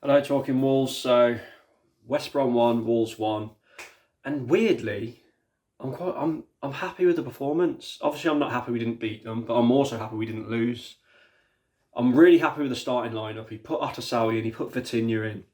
Hello, Talking Wolves. So West Brom won, Wolves won, and weirdly, I'm happy with the performance. Obviously, I'm not happy we didn't beat them, but I'm also happy we didn't lose. I'm really happy with the starting lineup. He put Otasowie in, he put Vitinha in.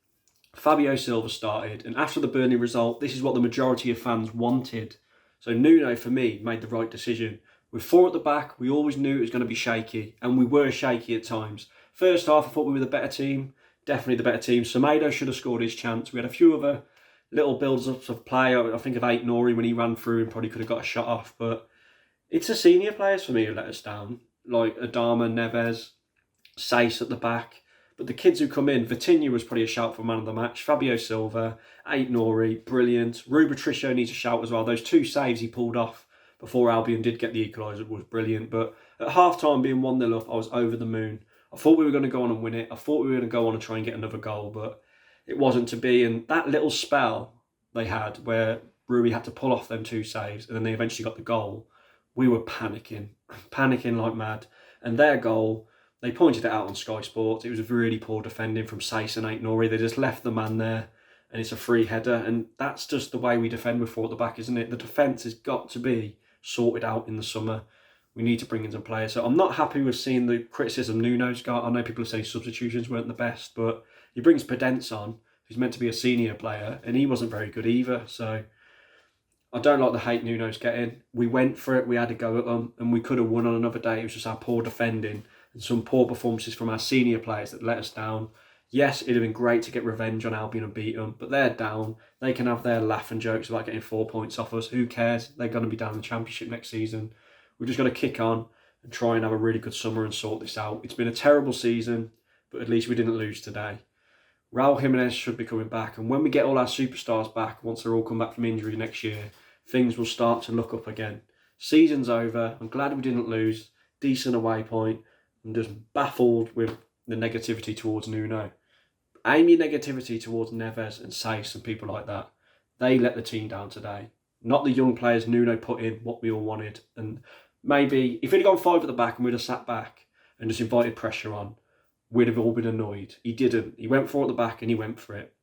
Fabio Silva started, and after the Burnley result, this is what the majority of fans wanted. So Nuno, for me, made the right decision. With four at the back, we always knew it was going to be shaky, and we were shaky at times. First half, I thought we were the better team, definitely the better team. Semedo should have scored his chance. We had a few other little builds-ups of play. I think of Nori when he ran through and probably could have got a shot off, but it's the senior players for me who let us down, like Adama, Neves, Sace at the back. But the kids who come in, Vitinha was probably a shout for man of the match. Fabio Silva, Nori, brilliant. Rui Patricio needs a shout as well. Those two saves he pulled off before Albion did get the equaliser was brilliant. But at half-time, being 1-0 up, I was over the moon. I thought we were going to go on and win it. I thought we were going to go on and try and get another goal, but it wasn't to be. And that little spell they had where Rui had to pull off them two saves and then they eventually got the goal, we were panicking like mad. And their goal, they pointed it out on Sky Sports. It was really poor defending from Sace and Nori. They just left the man there and it's a free header. And that's just the way we defend with four at the back, isn't it? The defence has got to be sorted out in the summer. We need to bring in some players. So I'm not happy with seeing the criticism Nuno's got. I know people are saying substitutions weren't the best, but he brings Pedence on, who's meant to be a senior player, and he wasn't very good either. So I don't like the hate Nuno's getting. We went for it, we had to go at them, and we could have won on another day. It was just our poor defending and some poor performances from our senior players that let us down. Yes, it'd have been great to get revenge on Albion and beat them, but they're down. They can have their laugh and jokes about getting 4 points off us. Who cares? They're going to be down in the Championship next season. We've just got to kick on and try and have a really good summer and sort this out. It's been a terrible season, but at least we didn't lose today. Raul Jimenez should be coming back, and when we get all our superstars back, once they're all come back from injury next year, things will start to look up again. Season's over. I'm glad we didn't lose. Decent away point. I'm just baffled with the negativity towards Nuno. Aim your negativity towards Neves and Sace and people like that. They let the team down today. Not the young players Nuno put in what we all wanted. And maybe if he'd have gone five at the back and we'd have sat back and just invited pressure on, we'd have all been annoyed. He didn't. He went for it at the back and he went for it.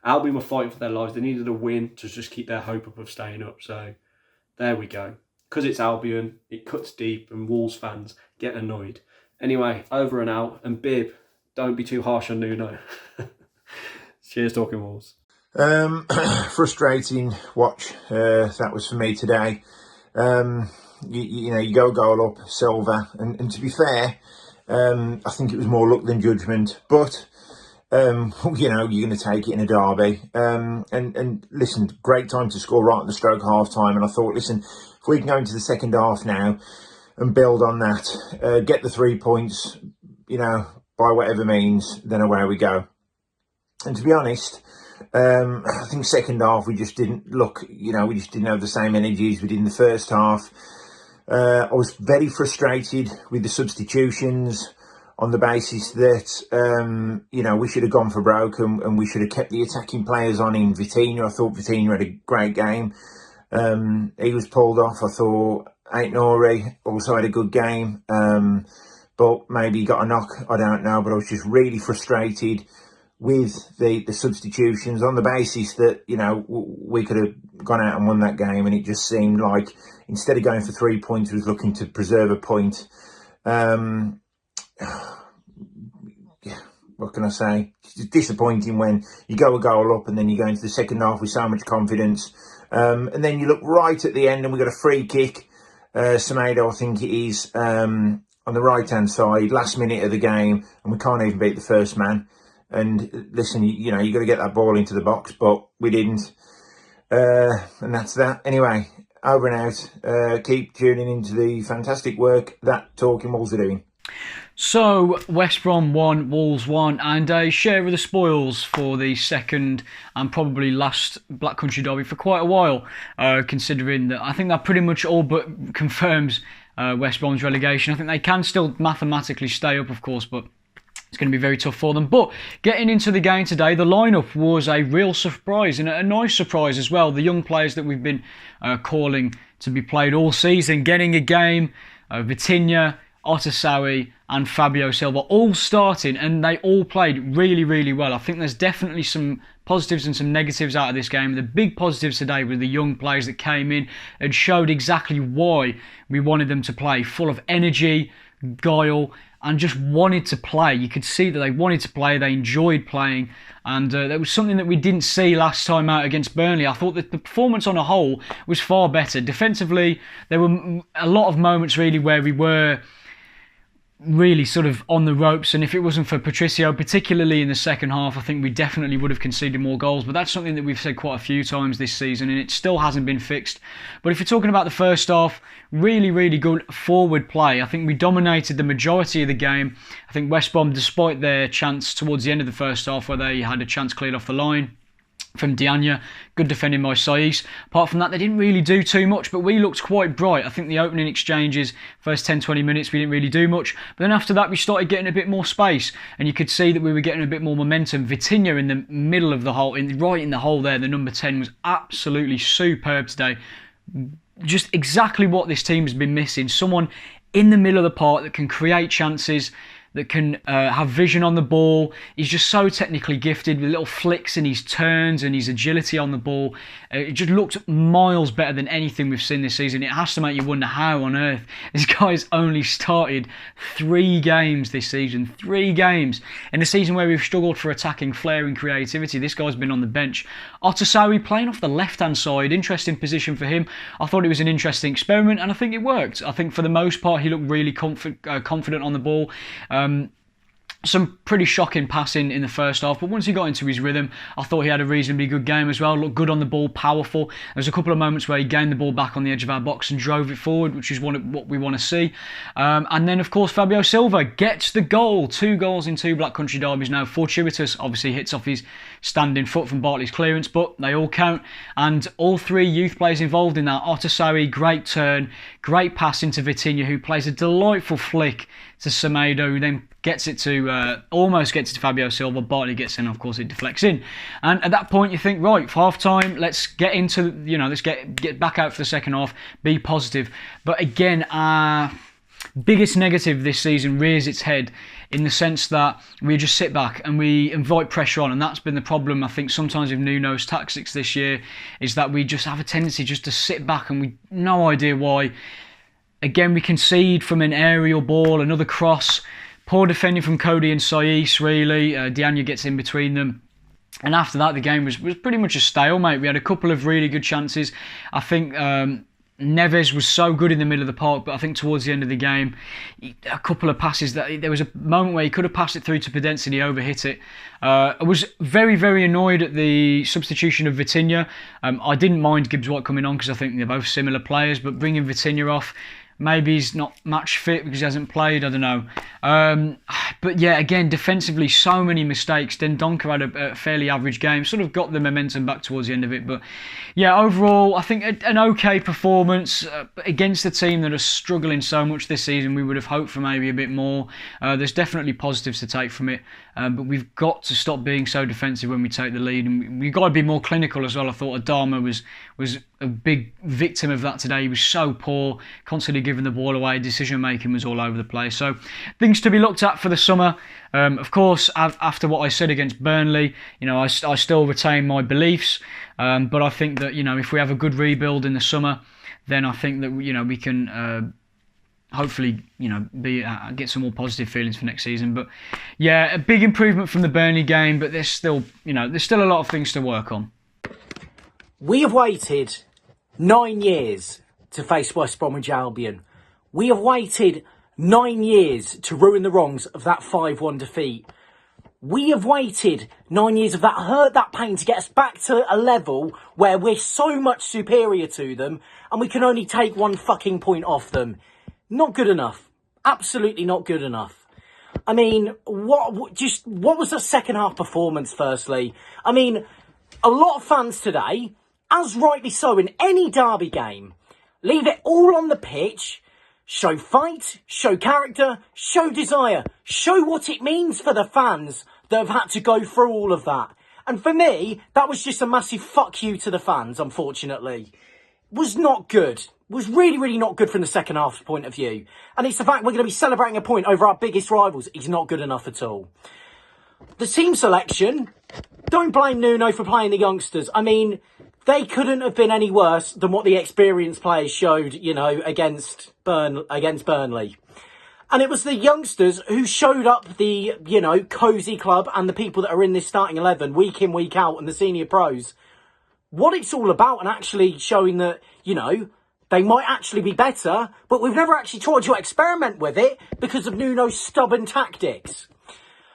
Albion were fighting for their lives. They needed a win to just keep their hope up of staying up. So there we go. Because it's Albion, it cuts deep and Wolves fans get annoyed. Anyway, over and out. And Bib, don't be too harsh on Nuno. Cheers, Talking Wolves. Frustrating watch. That was for me today. You go a goal up, Silva, and to be fair, I think it was more luck than judgment. But you're going to take it in a derby. And listen, great time to score right at the stroke half time. And I thought, listen, if we can go into the second half now and build on that, get the 3 points, by whatever means, then away we go. And to be honest, I think second half we just didn't look, we just didn't have the same energies we did in the first half. I was very frustrated with the substitutions on the basis that, we should have gone for broke and we should have kept the attacking players on in Vitinha. I thought Vitinha had a great game. He was pulled off. I thought Nori also had a good game. But maybe he got a knock. I don't know. But I was just really frustrated with the substitutions on the basis that, we could have gone out and won that game. And it just seemed like instead of going for 3 points, we was looking to preserve a point. What can I say? It's disappointing when you go a goal up and then you go into the second half with so much confidence. And then you look right at the end and we got a free kick. Semedo, I think it is, on the right-hand side, last minute of the game, and we can't even beat the first man. And listen, you got to get that ball into the box, but we didn't. And that's that. Anyway, over and out. Keep tuning into the fantastic work that Talking Wolves are doing. So, West Brom 1, Wolves 1, and a share of the spoils for the second and probably last Black Country derby for quite a while, considering that I think that pretty much all but confirms West Brom's relegation. I think they can still mathematically stay up, of course, but it's going to be very tough for them. But getting into the game today, the lineup was a real surprise and a nice surprise as well. The young players that we've been calling to be played all season, getting a game. Vitinha, Otasowie and Fabio Silva all starting, and they all played really, really well. I think there's definitely some positives and some negatives out of this game. The big positives today were the young players that came in and showed exactly why we wanted them to play, full of energy, guile, and just wanted to play. You could see that they wanted to play, they enjoyed playing, and that was something that we didn't see last time out against Burnley. I thought that the performance on a whole was far better. Defensively, there were a lot of moments really where we were really sort of on the ropes, and if it wasn't for Patricio, particularly in the second half, I think we definitely would have conceded more goals. But that's something that we've said quite a few times this season, and it still hasn't been fixed. But if you're talking about the first half, really, really good forward play. I think we dominated the majority of the game. I think West Brom, despite their chance towards the end of the first half where they had a chance cleared off the line from Diagne, good defending by Saiss. Apart from that, they didn't really do too much, but we looked quite bright. I think the opening exchanges, first 10-20 minutes, we didn't really do much. But then after that, we started getting a bit more space, and you could see that we were getting a bit more momentum. Vitinha in the middle of the hole, right in the hole there, the number 10, was absolutely superb today. Just exactly what this team has been missing. Someone in the middle of the park that can create chances, that can have vision on the ball. He's just so technically gifted with little flicks in his turns and his agility on the ball. It just looked miles better than anything we've seen this season. It has to make you wonder how on earth this guy's only started 3 games this season. 3 games. In a season where we've struggled for attacking flair and creativity, this guy's been on the bench. Otasowie playing off the left-hand side. Interesting position for him. I thought it was an interesting experiment, and I think it worked. I think for the most part, he looked really confident on the ball. Some pretty shocking passing in the first half, but once he got into his rhythm, I thought he had a reasonably good game as well. Looked good on the ball, powerful. There was a couple of moments where he gained the ball back on the edge of our box and drove it forward, which is what we want to see. And then, of course, Fabio Silva gets the goal. 2 goals in 2 Black Country derbies now. Fortuitous, obviously, hits off his standing foot from Bartley's clearance, but they all count. And all 3 youth players involved in that. Otasowie, great turn, great pass into Vitinha, who plays a delightful flick to Semedo, who then gets it to, almost gets it to Fabio Silva. Bartley gets in, of course, it deflects in. And at that point, you think, right, for half time, let's get into, let's get back out for the second half, be positive. But again, our biggest negative this season rears its head in the sense that we just sit back and we invite pressure on, and that's been the problem, I think, sometimes with Nuno's tactics this year, is that we just have a tendency just to sit back, and we no idea why. Again, we concede from an aerial ball, another cross. Poor defending from Cody and Saiss, really. Diagne gets in between them. And after that, the game was pretty much a stalemate. We had a couple of really good chances. I think Neves was so good in the middle of the park, but I think towards the end of the game, a couple of passes, there was a moment where he could have passed it through to Pedence and he overhit it. I was very, very annoyed at the substitution of Vitinha. I didn't mind Gibbs White coming on because I think they're both similar players, but bringing Vitinha off, maybe he's not match fit because he hasn't played, I don't know. But yeah, again, defensively, so many mistakes. Then Donker had a fairly average game, sort of got the momentum back towards the end of it. But yeah, overall, I think an okay performance against a team that are struggling so much this season. We would have hoped for maybe a bit more. There's definitely positives to take from it. But we've got to stop being so defensive when we take the lead. And we've got to be more clinical as well. I thought Adama was a big victim of that today. He was so poor, constantly giving the ball away. Decision making was all over the place. So things to be looked at for the summer. Of course, after what I said against Burnley, I still retain my beliefs. But I think that if we have a good rebuild in the summer, then I think that we can hopefully get some more positive feelings for next season. But yeah, a big improvement from the Burnley game, but there's still a lot of things to work on. We have waited 9 years to face West Bromwich Albion. We have waited 9 years to ruin the wrongs of that 5-1 defeat. We have waited 9 years of that hurt, that pain, to get us back to a level where we're so much superior to them and we can only take 1 fucking point off them. Not good enough. Absolutely not good enough. I mean, what was the second half performance, firstly? I mean, a lot of fans today, as rightly so in any derby game, leave it all on the pitch, show fight, show character, show desire, show what it means for the fans that have had to go through all of that. And for me, that was just a massive fuck you to the fans, unfortunately. was not good. Was really, really not good from the second half's point of view. And it's the fact we're going to be celebrating a point over our biggest rivals. He's not good enough at all. The team selection, don't blame Nuno for playing the youngsters. I mean, they couldn't have been any worse than what the experienced players showed, you know, against Burnley. And it was the youngsters who showed up the, you know, cosy club and the people that are in this starting 11 week in, week out, and the senior pros, what it's all about, and actually showing that, you know, they might actually be better, but we've never actually tried to experiment with it because of Nuno's stubborn tactics.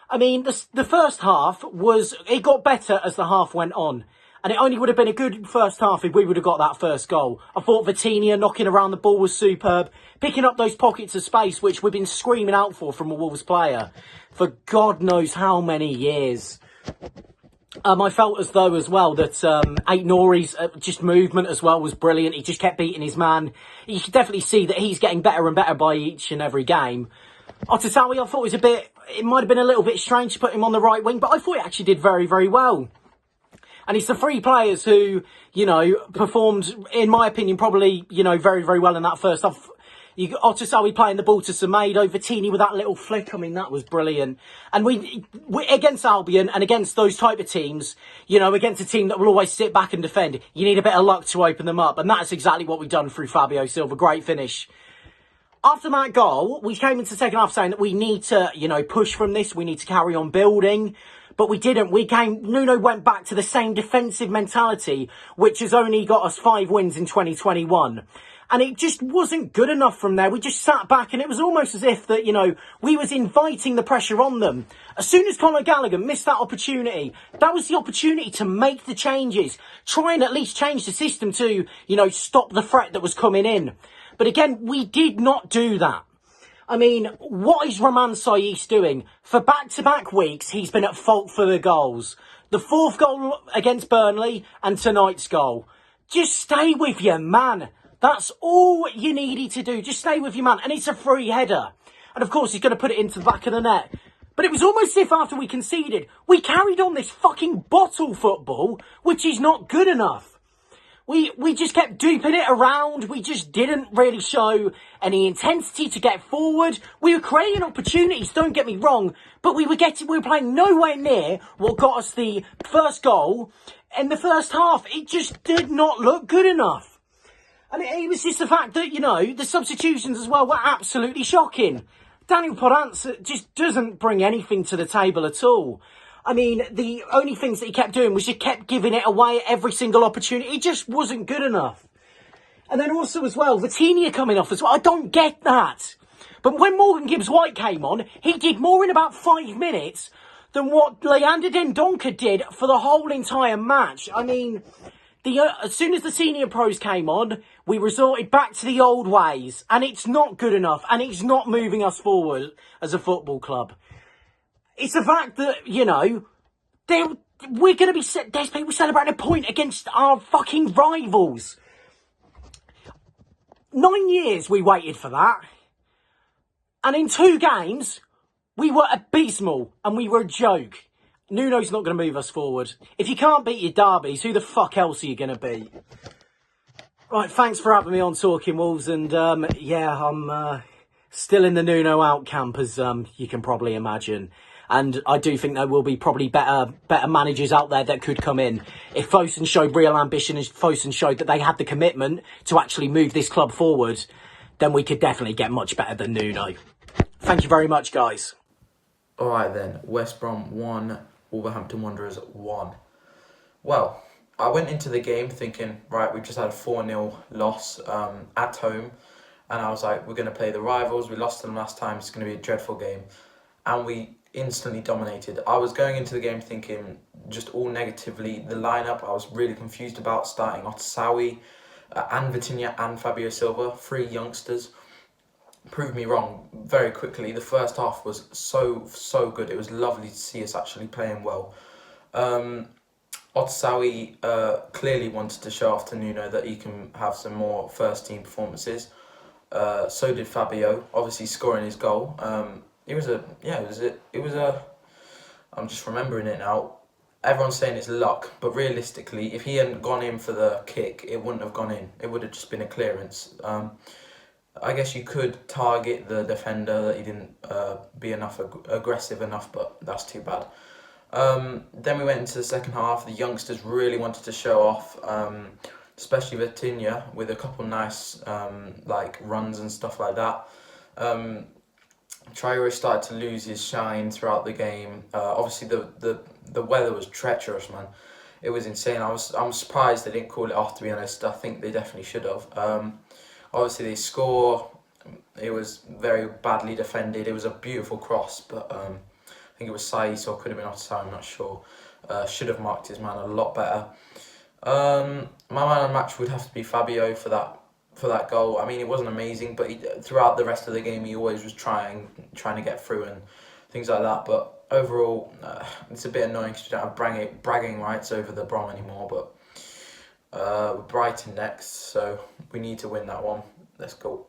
I mean, the first half it got better as the half went on. And it only would have been a good first half if we would have got that first goal. I thought Vitinha knocking around the ball was superb. Picking up those pockets of space, which we've been screaming out for from a Wolves player for God knows how many years. I felt as though as well that Ait-Nouri's just movement as well was brilliant. He just kept beating his man. You can definitely see that he's getting better and better by each and every game. Otasawi, I thought it might have been a little bit strange to put him on the right wing, but I thought he actually did very, very well. And it's the three players who, you know, performed, in my opinion, probably, you know, very, very well in that first half. Otasawi playing the ball to Semedo, Vitinha with that little flick. I mean, that was brilliant. And we against Albion and against those type of teams, you know, against a team that will always sit back and defend, you need a bit of luck to open them up. And that's exactly what we've done through Fabio Silva. Great finish. After that goal, we came into the second half saying that we need to, you know, push from this. We need to carry on building. But we didn't. Nuno went back to the same defensive mentality, which has only got us 5 wins in 2021. And it just wasn't good enough from there. We just sat back and it was almost as if that, you know, we was inviting the pressure on them. As soon as Conor Gallagher missed that opportunity, that was the opportunity to make the changes. Try and at least change the system to, you know, stop the threat that was coming in. But again, we did not do that. I mean, what is Roman Saiss doing? For back-to-back weeks, he's been at fault for the goals. The 4th goal against Burnley and tonight's goal. Just stay with your man. That's all you needed to do. Just stay with your man. And it's a free header. And of course, he's going to put it into the back of the net. But it was almost as if after we conceded, we carried on this fucking bottle football, which is not good enough. We just kept duping it around. We just didn't really show any intensity to get forward. We were creating opportunities, don't get me wrong, but we were playing nowhere near what got us the first goal in the first half. It just did not look good enough. And it was just the fact that, you know, the substitutions as well were absolutely shocking. Daniel Podence just doesn't bring anything to the table at all. I mean, the only things that he kept doing was just kept giving it away at every single opportunity. It just wasn't good enough. And then also as well, Vitinha coming off as well. I don't get that. But when Morgan Gibbs-White came on, he did more in about 5 minutes than what Leander Dendoncker did for the whole entire match. I mean, as soon as the senior pros came on, we resorted back to the old ways. And it's not good enough. And it's not moving us forward as a football club. It's the fact that, you know, we're going to be... There's people celebrating a point against our fucking rivals. 9 years we waited for that. And in 2 games, we were abysmal and we were a joke. Nuno's not going to move us forward. If you can't beat your derbies, who the fuck else are you going to beat? Right, thanks for having me on Talking Wolves. And, yeah, I'm still in the Nuno out camp, as you can probably imagine. And I do think there will be probably better managers out there that could come in. If Fosun showed real ambition, if Fosun showed that they had the commitment to actually move this club forward, then we could definitely get much better than Nuno. Thank you very much, guys. All right then, West Brom 1, Wolverhampton Wanderers 1. Well, I went into the game thinking, right, we've just had a 4-0 loss at home. And I was like, we're going to play the rivals. We lost to them last time. It's going to be a dreadful game. And we instantly dominated. I was going into the game thinking just all negatively. The lineup I was really confused about, starting Otasawi and Vitinha and Fabio Silva, 3 youngsters. Proved me wrong very quickly. The first half was so good. It was lovely to see us actually playing well. Otasawi clearly wanted to show off to Nuno that he can have some more first team performances. So did Fabio, obviously scoring his goal. I'm just remembering it now. everyone's saying it's luck, but realistically, if he hadn't gone in for the kick, it wouldn't have gone in. It would have just been a clearance. I guess you could target the defender that he didn't be aggressive enough, but that's too bad. Then we went into the second half. The youngsters really wanted to show off, especially Vitinha with a couple nice like runs and stuff like that. Traore started to lose his shine throughout the game. Obviously, the weather was treacherous, man. It was insane. I'm surprised they didn't call it off. To be honest, I think they definitely should have. Obviously, they score. It was very badly defended. It was a beautiful cross, but I think it was Saiss, or could have been offside. I'm not sure. Should have marked his man a lot better. My man of the match would have to be Fabio for that goal. I mean, it wasn't amazing, but throughout the rest of the game, he always was trying to get through and things like that. But overall, it's a bit annoying because we don't have bragging rights over the Brom anymore. But Brighton next, so we need to win that one. Let's go.